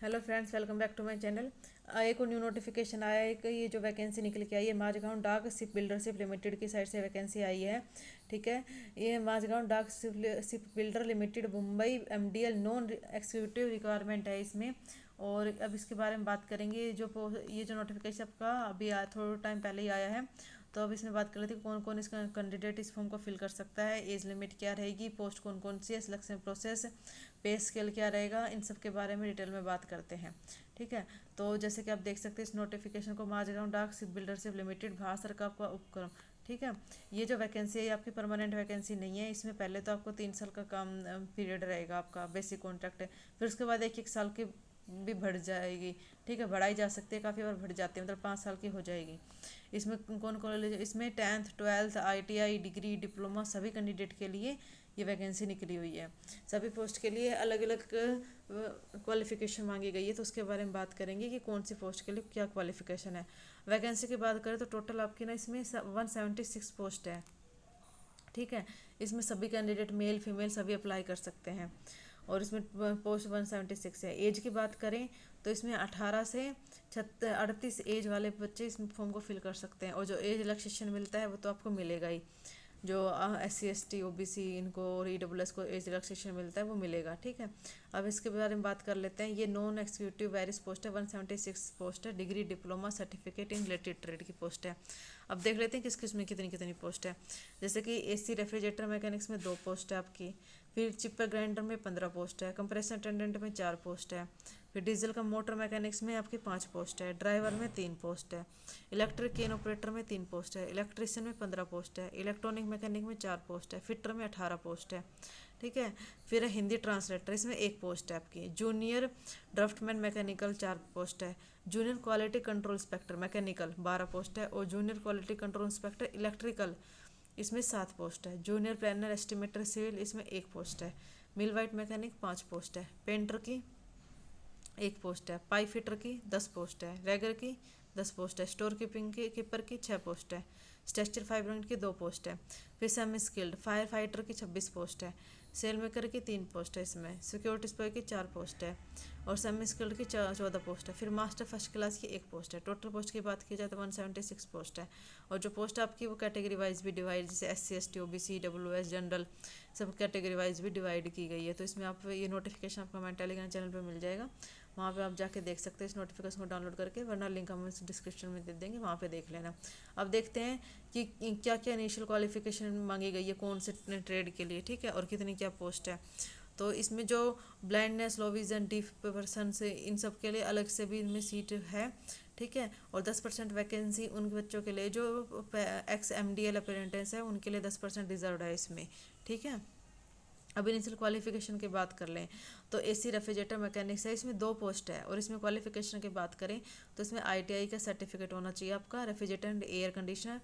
Hello friends, welcome back to my channel. एक और new notification आया है कि ये जो वैकेंसी निकल के आई है माझगांव डाक शिप बिल्डरशिप लिमिटेड की साइड से वैकेंसी आई है। ठीक है। ये माझगांव डाक ship builder limited Mumbai MDL non executive requirement है इसमें। और अब इसके बारे में बात करेंगे। ये जो नोटिफिकेशन आपका अभी थोड़ा टाइम पहले ही आया है। तो अब इसमें बात कर लेते हैं कौन कौन इसका कैंडिडेट इस फॉर्म को फिल कर सकता है, एज लिमिट क्या रहेगी, पोस्ट कौन कौन सी है, सिलेक्शन प्रोसेस, पे स्केल क्या रहेगा, इन सब के बारे में डिटेल में बात करते हैं। ठीक है। तो जैसे कि आप देख सकते हैं इस नोटिफिकेशन को, माझगांव डाक शिप बिल्डरशिप लिमिटेड भारत सरकार का उपक्रम। ठीक है। ये जो वैकेंसी है ये आपकी परमानेंट वैकेंसी नहीं है। इसमें पहले तो आपको 3 साल का काम पीरियड रहेगा, आपका बेसिक कॉन्ट्रैक्ट है। फिर उसके बाद एक एक साल की भी बढ़ जाएगी। ठीक है, बढ़ाई जा सकती है, काफ़ी बार बढ़ जाती है, मतलब 5 साल की हो जाएगी। इसमें कौन कॉलेज, इसमें 10th 12th ITI degree diploma सभी कैंडिडेट के लिए ये वैकेंसी निकली हुई है। सभी पोस्ट के लिए अलग अलग क्वालिफिकेशन मांगी गई है, तो उसके बारे में बात करेंगे कि कौन सी पोस्ट के लिए क्या क्वालिफिकेशन है। वैकेंसी की बात करें तो टोटल आपकी ना इसमें 176 पोस्ट है। ठीक है। इसमें सभी कैंडिडेट मेल फीमेल सभी अप्लाई कर सकते हैं। और इसमें पोस्ट 176 है। एज की बात करें तो इसमें 18 से 38 एज वाले बच्चे इस फॉर्म को फिल कर सकते हैं। और जो एज रिलैक्सेशन मिलता है वो तो आपको मिलेगा ही। जो SC ST OBC इनको और EWS को एज रिलैक्सेशन मिलता है वो मिलेगा। ठीक है। अब इसके बारे में बात कर लेते हैं। ये नॉन एक्सिक्यूटिव वेरियस पोस्ट है, 176 पोस्ट है, degree diploma certificate in related trade की पोस्ट है। अब देख लेते हैं किस किस में कितनी कितनी पोस्ट है। जैसे कि AC रेफ्रिजरेटर मैकेनिक्स में 2 पोस्ट है आपकी। फिर चिपर ग्राइंडर में 15 पोस्ट है। कंप्रेसर अटेंडेंट में 4 पोस्ट है। फिर डीजल का मोटर मैकेनिक्स में आपकी 5 पोस्ट है। ड्राइवर में 3 पोस्ट है। इलेक्ट्रिक केन ऑपरेटर में 3 पोस्ट है। इलेक्ट्रिशियन में 15 पोस्ट है। इलेक्ट्रॉनिक मैकेनिक में 4 पोस्ट है। फिटर में 18 पोस्ट है। ठीक है। फिर है हिंदी ट्रांसलेटर, इसमें 1 पोस्ट है आपकी। जूनियर ड्राफ्टमैन मैकेनिकल 4 पोस्ट है। Junior quality control inspector mechanical 12 post है। और junior quality control inspector electrical इसमें 7 पोस्ट है। जूनियर प्लानर एस्टिमेटर सिविल इसमें 1 पोस्ट है। मिल वाइट मैकेनिक 5 पोस्ट है। पेंटर की 1 पोस्ट है। पाइप फिटर की 10 पोस्ट है। रैगर की 10 पोस्ट है। स्टोर कीपिंग की कीपर की 6 पोस्ट है। स्ट्रक्चर फाइब्रेंट की 2 पोस्ट है। फिर सेमी स्किल्ड फायर फाइटर की 26 पोस्ट है। सेल मेकर की 3 पोस्ट है। इसमें सिक्योरिटी स्पाई की 4 पोस्ट है। और सेमी स्किल्ड की 14 पोस्ट है। फिर मास्टर फर्स्ट क्लास की 1 पोस्ट है। टोटल पोस्ट की बात की जाए तो 176 पोस्ट है। और जो पोस्ट आपकी वो कैटेगरी वाइज भी डिवाइड, जैसे SC ST OBC EWS general सब कैटेगरी वाइज भी डिवाइड की गई है। तो इसमें आप ये नोटिफिकेशन आपको हमारे टेलीग्राम चैनल पर मिल जाएगा। वहाँ पे आप जाके देख सकते हैं इस नोटिफिकेशन को डाउनलोड करके, वरना लिंक हम इस डिस्क्रिप्शन में दे देंगे, वहाँ पे देख लेना। अब देखते हैं कि क्या क्या इनिशियल क्वालिफिकेशन मांगी गई है कौन से ट्रेड के लिए। ठीक है। और कितनी क्या पोस्ट है। तो इसमें जो blindness low vision deaf person से इन सब के लिए अलग से भी इनमें सीट है। ठीक है। और 10% वैकेंसी उन बच्चों के लिए जो XMDL अप्रेंटिस है उनके लिए 10% रिजर्व है इसमें। ठीक है। अब इनिशियल क्वालिफिकेशन की बात कर लें तो AC रेफ्रिजरेटर मैकेनिक्स है, इसमें 2 पोस्ट है। और इसमें क्वालिफिकेशन की बात करें तो इसमें ITI का सर्टिफिकेट होना चाहिए आपका। Refrigerator and air conditioner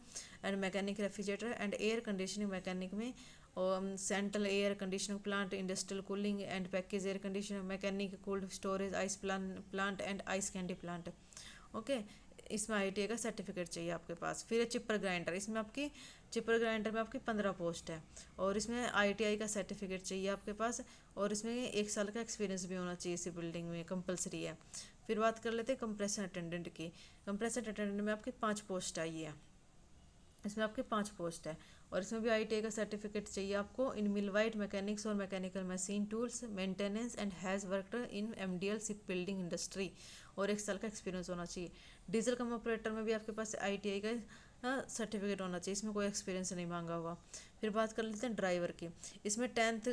and mechanic refrigerator and air conditioning mechanic में, और central air conditioning plant, industrial cooling and package air conditioner, mechanic cold storage ice plant and ice candy plant. Okay. इसमें ITI का certificate चाहिए आपके पास। फिर cheaper grinder, इसमें आपकी cheaper grinder में आपकी 15 पोस्ट है। और इसमें ITI का सर्टिफिकेट चाहिए आपके पास। और इसमें 1 साल का एक्सपीरियंस भी होना चाहिए, इसी बिल्डिंग में कंपलसरी है। फिर बात कर लेते हैं कंप्रेसर अटेंडेंट की। कंप्रेसर अटेंडेंट में आपकी 5 पोस्ट आई है। इसमें आपके 5 पोस्ट है। और इसमें भी ITI का सर्टिफिकेट चाहिए आपको इन मिलवाइट मैकेनिक्स और mechanical machine tools maintenance and has worked in MDL ship building industry. और 1 साल का एक्सपीरियंस होना चाहिए। डीजल कम ऑपरेटर में भी आपके पास ITI का सर्टिफिकेट होना चाहिए, इसमें कोई एक्सपीरियंस नहीं मांगा हुआ। फिर बात कर लेते हैं ड्राइवर की। इसमें 10th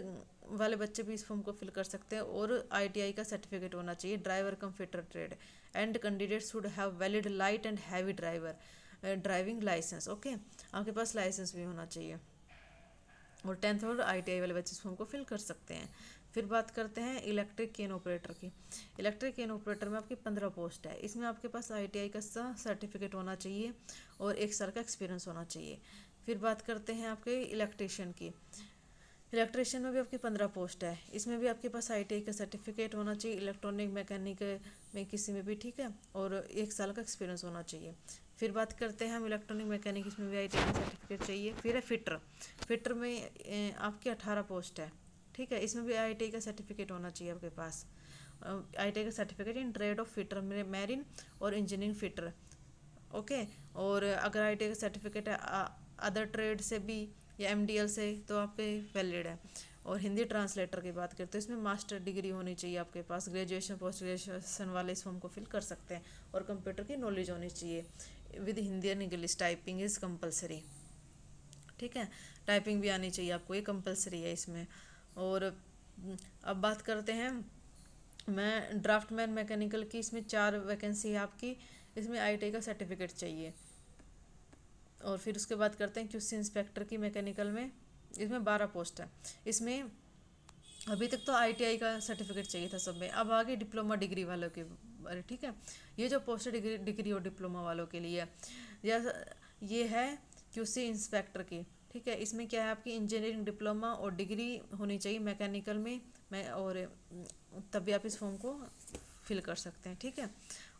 वाले बच्चे भी इस फॉर्म को फिल कर सकते हैं। और ITI का सर्टिफिकेट होना चाहिए driver cum fitter trade. And candidate should have valid light and heavy driving licence. Okay. आपके पास लाइसेंस भी होना चाहिए। और 10th और ITI वाले बच्चे इस फॉर्म को फिल कर सकते हैं। फिर बात करते हैं इलेक्ट्रिक केन ऑपरेटर की। इलेक्ट्रिक केन ऑपरेटर में आपकी 15 पोस्ट है। इसमें आपके पास ITI का सर्टिफिकेट होना चाहिए और 1 साल का एक्सपीरियंस होना चाहिए। फिर बात करते हैं आपके इलेक्ट्रिशियन की। इलेक्ट्रिशियन में भी आपकी 15 पोस्ट है। इसमें भी आपके पास ITI का सर्टिफिकेट होना चाहिए इलेक्ट्रॉनिक मैकेनिक में किसी में भी। ठीक है। और 1 साल का एक्सपीरियंस होना चाहिए। फिर बात करते हैं हम इलेक्ट्रॉनिक मैकेनिक, इसमें भी ITI का सर्टिफिकेट चाहिए। फिर है फिटर। फिटर में आपकी 18 पोस्ट है। ठीक है। इसमें भी ITI का सर्टिफिकेट होना चाहिए आपके पास। ITI का certificate in trade off fitter marine और इंजीनियरिंग फिटर। ओके। और अगर ITI का सर्टिफिकेट है अदर ट्रेड से भी या MDL से तो आपके वैलिड है। और हिंदी ट्रांसलेटर की बात करें तो इसमें मास्टर डिग्री होनी चाहिए आपके पास, ग्रेजुएशन पोस्ट ग्रेजुएशन वाले इस फॉर्म को फिल कर सकते हैं। और कंप्यूटर की नॉलेज होनी चाहिए with Hindi and English, typing is compulsory. ठीक है, टाइपिंग भी आनी चाहिए आपको, ये कंपलसरी है इसमें। और अब बात करते हैं मैं ड्राफ्टमैन मैकेनिकल की, इसमें 4 वैकेंसी है आपकी, इसमें ITI का सर्टिफिकेट चाहिए। और फिर उसके बाद करते हैं QC इंस्पेक्टर की मैकेनिकल में, इसमें 12 पोस्ट है। इसमें अभी तक तो ITI का सर्टिफिकेट चाहिए था सब में, अब आगे डिप्लोमा डिग्री वालों के बारे। ठीक है, ये जो पोस्ट डिग्री और डिप्लोमा वालों के लिए ये है QC इंस्पेक्टर की। ठीक है, इसमें क्या है आपकी इंजीनियरिंग डिप्लोमा और डिग्री होनी चाहिए मैकेनिकल में, और तभी आप इस फॉर्म को फिल कर सकते हैं। ठीक है,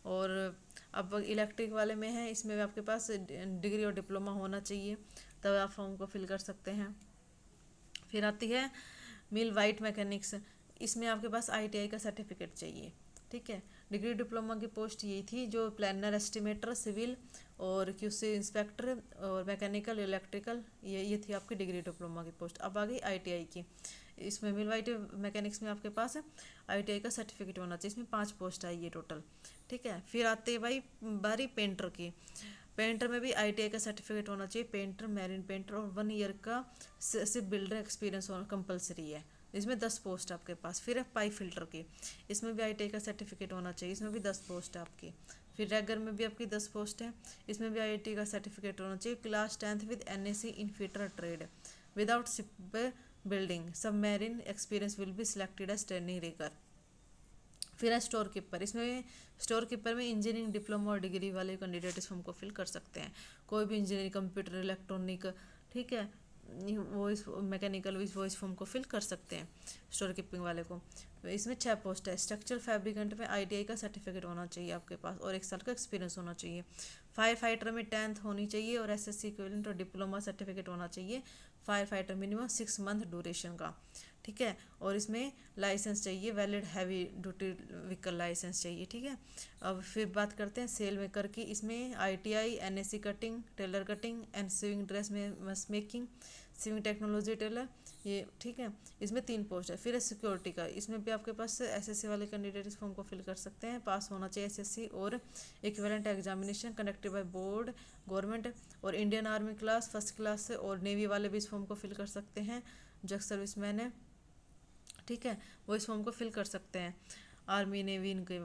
और अब इलेक्ट्रिक वाले में है, इसमें भी आपके पास डिग्री और डिप्लोमा होना चाहिए, तब आप फॉर्म को फिल कर सकते हैं। फिर आती है मिल वाइट मैकेनिक्स, इसमें आपके पास ITI का सर्टिफिकेट चाहिए। ठीक है, डिग्री डिप्लोमा की पोस्ट यही थी जो प्लानर एस्टिमेटर सिविल और QC इंस्पेक्टर और मैकेनिकल इलेक्ट्रिकल, ये थी आपकी डिग्री डिप्लोमा की पोस्ट। अब आ गई ITI की, इसमें मिल वाइट मैकेनिक्स में आपके पास ITI का सर्टिफिकेट होना चाहिए, इसमें 5 पोस्ट आई है टोटल। ठीक है, फिर आते हैं भाई बारी पेंटर की। पेंटर में भी ITI का सर्टिफिकेट होना चाहिए, पेंटर मैरिन पेंटर, और 1 ईयर का सिर्फ बिल्डर एक्सपीरियंस होना कंपलसरी है। इसमें 10 पोस्ट आपके पास। फिर है पाइप फिल्टर की, इसमें भी ITI का सर्टिफिकेट होना चाहिए, इसमें भी 10 पोस्ट है आपकी। फिर रैगर में भी आपकी 10 पोस्ट है, इसमें भी ITI का सर्टिफिकेट होना चाहिए। Class 10th with NAC in fitter trade without ship building submarine experience will be selected as training rigger. फिर है स्टोर कीपर, इसमें स्टोर कीपर में इंजीनियरिंग डिप्लोमा और डिग्री वाले कैंडिडेट इस फॉर्म को फिल कर सकते हैं। कोई भी इंजीनियरिंग कंप्यूटर इलेक्ट्रॉनिक, ठीक है, वो इस मैकेनिकल वो इस फॉर्म को फिल कर सकते हैं स्टोर कीपिंग वाले को। इसमें 6 पोस्ट है। स्ट्रक्चर फैब्रिकेंट में ITI का सर्टिफिकेट होना चाहिए आपके पास और 1 साल का एक्सपीरियंस होना चाहिए। फायर फाइटर में 10th होनी चाहिए और SSC इक्विवेलेंट और डिप्लोमा सर्टिफिकेट होना चाहिए। Fire fighter minimum 6 month duration का। ठीक है, और इसमें लाइसेंस चाहिए, valid heavy duty vehicle licence चाहिए। ठीक है, अब फिर बात करते हैं सेल मेकर की, इसमें ITI NAC cutting, tailor cutting and sewing dress में मेकिंग, सिविंग टेक्नोलॉजी टेलर, ये ठीक है। इसमें 3 पोस्ट है। फिर है सिक्योरिटी का, इसमें भी आपके पास SSC वाले कैंडिडेट इस फॉर्म को फिल कर सकते हैं। पास होना चाहिए SSC और equivalent examination conducted by board government, और Indian army class first class से, और नेवी वाले भी इस फॉर्म को फिल कर सकते हैं जो एक्स सर्विसमैन है। ठीक है, वो इस फॉर्म को फिल कर सकते हैं, आर्मी नेवी इनके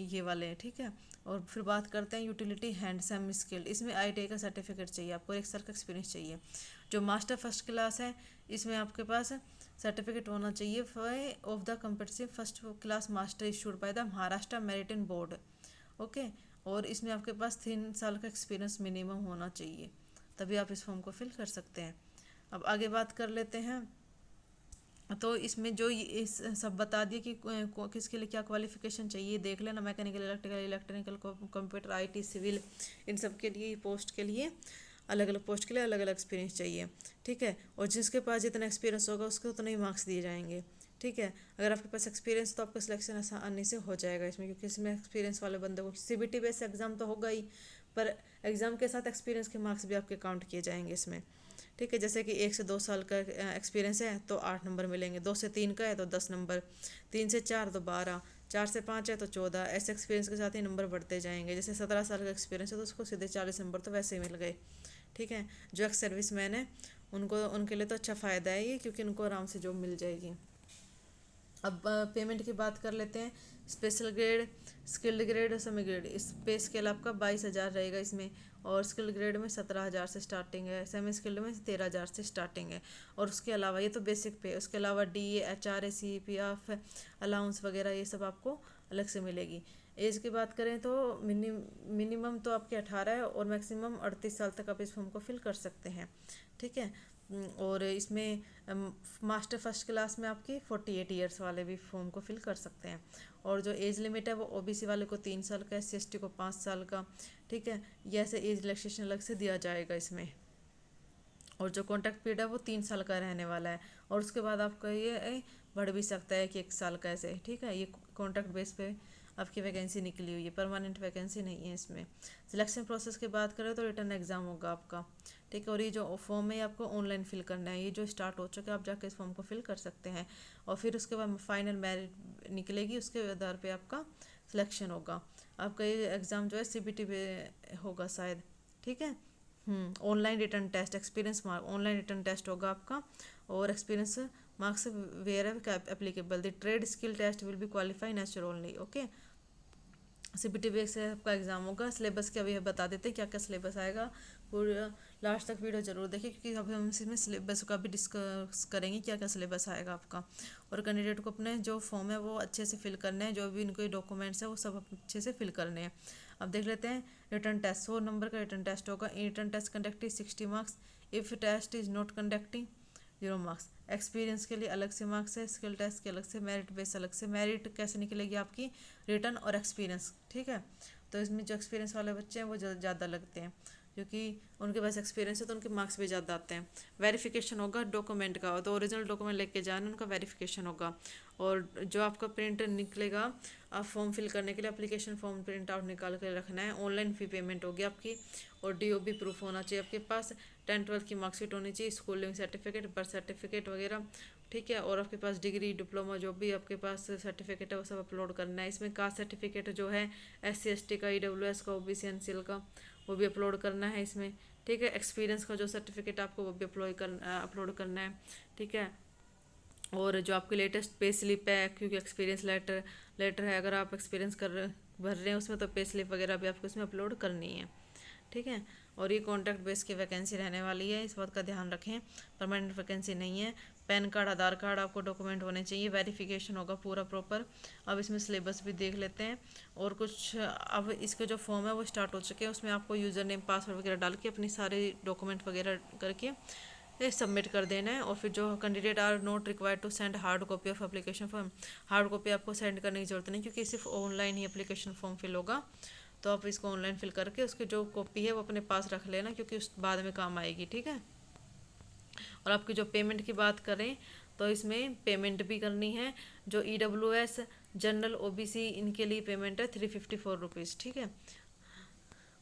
ये वाले हैं। ठीक है, और फिर बात करते हैं यूटिलिटी हैंड सेमी स्किल्ड, इसमें ITI का सर्टिफिकेट चाहिए आपको, 1 साल का एक्सपीरियंस चाहिए। जो मास्टर फर्स्ट क्लास है इसमें आपके पास सर्टिफिकेट होना चाहिए of the competitive first class master issued by the Maharashtra maritime board. Okay, और इसमें आपके पास 3 साल का एक्सपीरियंस मिनिमम होना चाहिए, तभी आप इस फॉर्म को फिल कर सकते हैं। अब आगे बात कर लेते हैं, तो इसमें जो इस सब बता दिए कि किसके लिए क्या क्वालिफिकेशन चाहिए, देख लेना। Mechanical electrical computer IT civil, इन सब के लिए पोस्ट के लिए अलग अलग पोस्ट के लिए अलग अलग एक्सपीरियंस चाहिए। ठीक है, और जिसके पास जितना एक्सपीरियंस होगा उसको उतने ही मार्क्स दिए जाएंगे। ठीक है, अगर आपके पास एक्सपीरियंस तो आपका सिलेक्शन आसानी से हो जाएगा इसमें, क्योंकि इसमें एक्सपीरियंस वाले बंदे को CBT बेस्ड एग्जाम तो होगा ही, पर एग्जाम के साथ एक्सपीरियंस के मार्क्स भी आपके काउंट किए जाएंगे इसमें। ठीक है, जैसे कि 1 से 2 साल का एक्सपीरियंस है तो 8 नंबर मिलेंगे, 2 से 3 का है तो 10 नंबर, 3 से 4 तो 12, 4 से 5 है तो 14, ऐसे एक्सपीरियंस के साथ ही नंबर बढ़ते जाएंगे। जैसे 17 साल का एक्सपीरियंस है तो उसको सीधे 40 नंबर तो वैसे ही मिल गए। ठीक है, जो एक्स सर्विस मैन है उनके लिए तो अच्छा फ़ायदा है ये, क्योंकि उनको आराम से जॉब मिल जाएगी। अब पेमेंट की बात कर लेते हैं। स्पेशल ग्रेड, स्किल्ड ग्रेड और सेमी ग्रेड, इस पे स्केल आपका 22,000 रहेगा इसमें, और स्किल्ड ग्रेड में 17,000 से स्टार्टिंग है, सेमी स्किल्ड में 13,000 से स्टार्टिंग है। और उसके अलावा ये तो बेसिक पे, उसके अलावा DA HRA CPF अलाउंस वगैरह ये सब आपको अलग से मिलेगी। एज की बात करें तो मिनिमम तो आपके 18 है और मैक्सिमम 38 साल तक आप इस फॉर्म को फिल कर सकते हैं। ठीक है, और इसमें मास्टर फर्स्ट क्लास में आपकी 48 ईयर्स वाले भी फॉर्म को फिल कर सकते हैं। और जो एज लिमिट है वो OBC वाले को 3 साल का, SC/ST को 5 साल का। ठीक है, ये ऐसे एज रिलैक्सेशन अलग से दिया जाएगा इसमें। और जो कॉन्ट्रैक्ट पीरियड है वो 3 साल का रहने वाला है, और उसके बाद आपका ये बढ़ भी सकता है कि 1 साल का ऐसे, ठीक है। ये कॉन्ट्रैक्ट बेस पे आपकी वैकेंसी निकली हुई है, परमानेंट वैकेंसी नहीं है इसमें। सिलेक्शन प्रोसेस की बात करें तो रिटर्न एग्जाम होगा आपका, ठीक है। और ये जो फॉर्म है आपको ऑनलाइन फिल करना है, ये जो स्टार्ट हो चुका है आप जाके इस फॉर्म को फिल कर सकते हैं। और फिर उसके बाद फाइनल मेरिट निकलेगी, उसके आधार पे आपका सिलेक्शन होगा। आपका ये एग्ज़ाम जो है CBT पे होगा शायद, ठीक है। Online written test, experience mark, online written test होगा आपका। और experience marks where applicable, the trade skill test will be qualify natural only, okay. CBT base से आपका एग्जाम होगा। सिलेबस के अभी बता देते हैं क्या क्या सिलेबस आएगा, पूरा लास्ट तक वीडियो जरूर देखिए, क्योंकि अभी हम इसमें सिलेबस का भी डिस्कस करेंगे क्या क्या सिलेबस आएगा आपका। और कैंडिडेट को अपने जो फॉर्म है वो अच्छे से फिल करने हैं, जो भी इनके डॉक्यूमेंट्स हैं वो सब अच्छे से फिल करने हैं। अब देख लेते हैं रिटर्न टेस्ट, 100 नंबर का रिटर्न टेस्ट होगा। Written test conducting 60 marks, if test is not conducting 0 marks. Experience के लिए अलग से मार्क्स है, स्किल टेस्ट के अलग से, मेरिट बेस अलग से। मेरिट कैसे निकलेगी आपकी, रिटर्न और एक्सपीरियंस, ठीक है। तो इसमें जो एक्सपीरियंस वाले बच्चे हैं वो ज़्यादा लगते हैं, क्योंकि उनके पास एक्सपीरियंस है तो उनके मार्क्स भी ज़्यादा आते हैं। वेरिफिकेशन होगा डॉक्यूमेंट का, तो ओरिजिनल डॉक्यूमेंट लेके जाना, उनका वेरिफिकेशन होगा। और जो आपका प्रिंट निकलेगा, आप फॉर्म फिल करने के लिए एप्लीकेशन फॉर्म प्रिंट आउट निकाल कर रखना है। ऑनलाइन फी पेमेंट होगी आपकी। और DOB प्रूफ होना चाहिए आपके पास। 10-12 की मार्कशीट होनी चाहिए, स्कूलिंग सर्टिफिकेट, बर्थ सर्टिफिकेट वगैरह, ठीक है। और आपके पास डिग्री डिप्लोमा जो भी आपके पास सर्टिफिकेट है वो सब अपलोड करना है। इसमें कास्ट सर्टिफिकेट जो है SC ST का, EWS का, OBC NCL का, वो भी अपलोड करना है इसमें, ठीक है। एक्सपीरियंस का जो सर्टिफिकेट आपको वो भी अपलोड करना है, ठीक है। और जो आपकी लेटेस्ट पे स्लिप है, क्योंकि एक्सपीरियंस लेटर है, अगर आप एक्सपीरियंस भर रहे हैं उसमें, तो पे स्लिप वगैरह भी आपको उसमें अपलोड करनी है, ठीक है। और ये कॉन्ट्रैक्ट बेस की वैकेंसी रहने वाली है, इस बात का ध्यान रखें, परमानेंट वैकेंसी नहीं है। पैन कार्ड, आधार कार्ड आपको डॉक्यूमेंट होने चाहिए। वेरिफिकेशन होगा पूरा प्रॉपर। अब इसमें सिलेबस भी देख लेते हैं और कुछ। अब इसके जो फॉर्म है वो स्टार्ट हो चुके हैं, उसमें आपको यूज़र नेम पासवर्ड वगैरह डाल के अपनी सारे डॉक्यूमेंट वगैरह करके सबमिट कर देना है। और फिर जो candidate are not required to send hard copy of application form, hard copy आपको सेंड करने की जरूरत नहीं, क्योंकि सिर्फ ऑनलाइन ही एप्लीकेशन फॉर्म फिल होगा। तो आप इसको ऑनलाइन फिल करके उसकी जो कॉपी है वो अपने पास रख लेना, क्योंकि उस बाद में काम आएगी, ठीक है। और आपकी जो पेमेंट की बात करें तो इसमें पेमेंट भी करनी है। जो EWS, जनरल, OBC इनके लिए पेमेंट है 354 रुपीज़, ठीक है।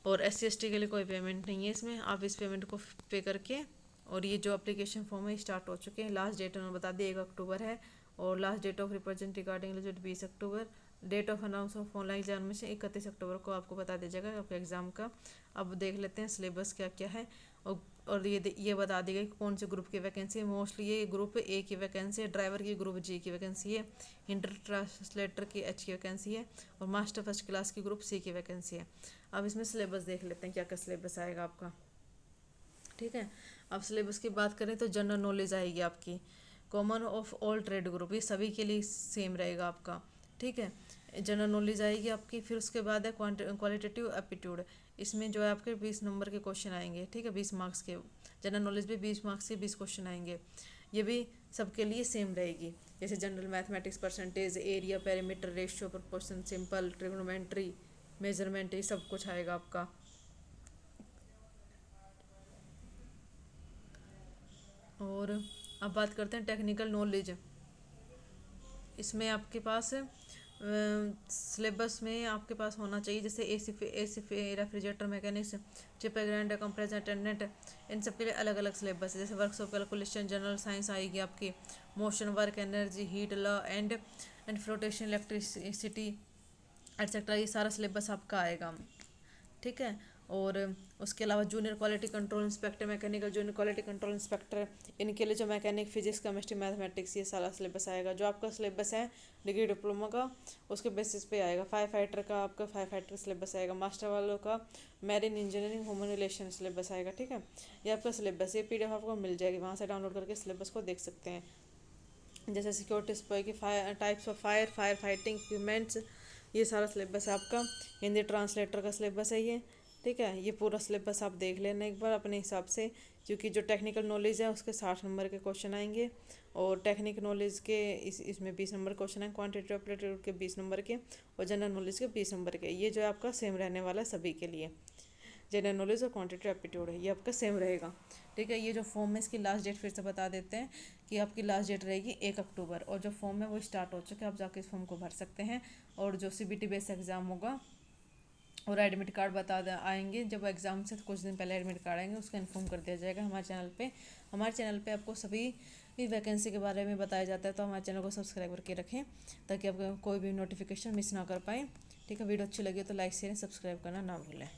और SC ST के लिए कोई पेमेंट नहीं है इसमें, आप इस पेमेंट को पे करके। और ये जो एप्लीकेशन फॉर्म है स्टार्ट हो चुके हैं। लास्ट डेट उन्होंने बता दिया 1 अक्टूबर है। और last date of represent regarding eligibility 20 October. Date of announce of online examination 31 October को आपको बता दिया जाएगा आपके एग्ज़ाम का। अब देख लेते हैं सिलेबस क्या क्या है। और ये बता दी गई कौन से ग्रुप की वैकेंसी है। मोस्टली ये ग्रुप A की वैकेंसी है, ड्राइवर की ग्रुप G की वैकेंसी है, इंटर ट्रांसलेटर की H की वैकेंसी है, और मास्टर फर्स्ट क्लास की ग्रुप C की वैकेंसी है। अब इसमें सिलेबस देख लेते हैं क्या क्या सिलेबस आएगा आपका, ठीक है। अब सिलेबस की बात करें तो जनरल नॉलेज आएगी आपकी, common of all trade group, ये सभी के लिए सेम रहेगा आपका, ठीक है। जनरल नॉलेज आएगी आपकी। फिर उसके बाद है क्वालिटेटिव एप्टीट्यूड, इसमें जो है आपके 20 नंबर के क्वेश्चन आएंगे, ठीक है, 20 मार्क्स के। जनरल नॉलेज भी 20 मार्क्स के 20 क्वेश्चन आएंगे, ये भी सबके लिए सेम रहेगी। जैसे general mathematics, percentage, area, perimeter, ratio, proportion, simple, trigonometry, measurement, ये सब कुछ आएगा आपका। और अब बात करते हैं टेक्निकल नॉलेज। इसमें आपके पास सिलेबस में आपके पास होना चाहिए जैसे AC refrigerator mechanics, chip grinder, compressor attendant, इन सब के लिए अलग अलग सिलेबस है। जैसे works of calculation, general science आएगी आपकी, motion, work, energy, heat law and flotation, electricity etcetera, ये सारा सिलेबस आपका आएगा, ठीक है। और उसके अलावा junior quality control inspector, mechanical junior quality control inspector, इनके लिए जो मैकेनिक, फिजिक्स, केमिस्ट्री, मैथमेटिक्स, ये सारा सिलेबस आएगा। जो आपका सिलेबस है डिग्री डिप्लोमा का, उसके बेसिस पे आएगा। फायर फाइटर का आपका फायर फाइटर सिलेबस आएगा। मास्टर वालों का marine engineering, human relation syllabus आएगा, ठीक है। ये आपका सिलेबस, ये PDF आपको मिल जाएगी, वहाँ से डाउनलोड करके सिलेबस को देख सकते हैं। जैसे सिक्योरिटी स्पाई की types of fire fighting equipments, ये सारा सिलेबस है आपका। हिंदी ट्रांसलेटर का सिलेबस है ये, ठीक है। ये पूरा सिलेबस आप देख लेना एक बार अपने हिसाब से, क्योंकि जो टेक्निकल नॉलेज है उसके 60 नंबर के क्वेश्चन आएंगे। और टेक्निक नॉलेज के इसमें 20 नंबर क्वेश्चन हैं, क्वान्टिटेटिव एप्टीट्यूड के 20 नंबर के, और जनरल नॉलेज के 20 नंबर के। ये जो है आपका सेम रहने वाला है सभी के लिए। जनरल नॉलेज और क्वांटिटेटिव एप्टीट्यूड है, ये आपका सेम रहेगा। ठीक है, ये जो फॉर्म है इसकी लास्ट डेट फिर से बता देते हैं कि आपकी लास्ट डेट रहेगी 1 अक्टूबर, और जो फॉर्म है वो स्टार्ट हो चुका है, आप जाके इस फॉर्म को भर सकते हैं। और जो CBT बेस एग्ज़ाम होगा और एडमिट कार्ड आएंगे जब एग्ज़ाम से कुछ दिन पहले एडमिट कार्ड आएंगे, उसका इन्फॉर्म कर दिया जाएगा हमारे चैनल पे। हमारे चैनल पे आपको सभी वैकेंसी के बारे में बताया जाता है, तो हमारे चैनल को सब्सक्राइब करके रखें ताकि आपको कोई भी नोटिफिकेशन मिस ना कर पाए। ठीक है, वीडियो अच्छी लगी तो लाइक शेयर सब्सक्राइब करना ना भूलें।